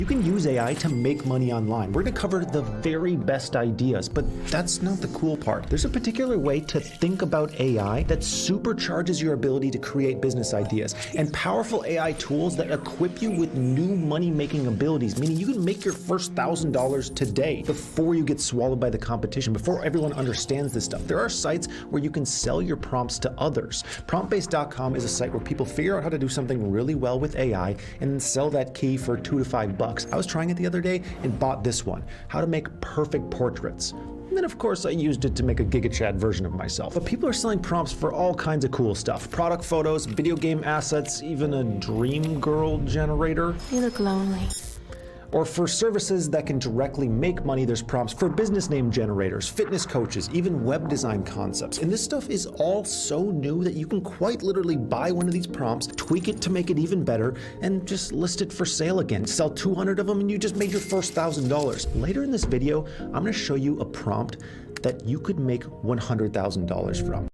You can use AI to make money online. We're going to cover the very best ideas, but that's not the cool part. There's a particular way to think about AI that supercharges your ability to create business ideas, and powerful AI tools that equip you with new money-making abilities, meaning you can make your first $1,000 today before you get swallowed by the competition, before everyone understands this stuff. There are sites where you can sell your prompts to others. Promptbase.com is a site where people figure out how to do something really well with AI and then sell that key for $2 to $5. I was trying it the other day and bought this one, how to make perfect portraits. And then of course I used it to make a GigaChat version of myself. But people are selling prompts for all kinds of cool stuff. Product photos, video game assets, even a dream girl generator. You look lonely. Or for services that can directly make money, there's prompts for business name generators, fitness coaches, even web design concepts. And this stuff is all so new that you can quite literally buy one of these prompts, tweak it to make it even better, and just list it for sale again. Sell 200 of them and you just made your first $1,000. Later in this video, I'm gonna show you a prompt that you could make $100,000 from.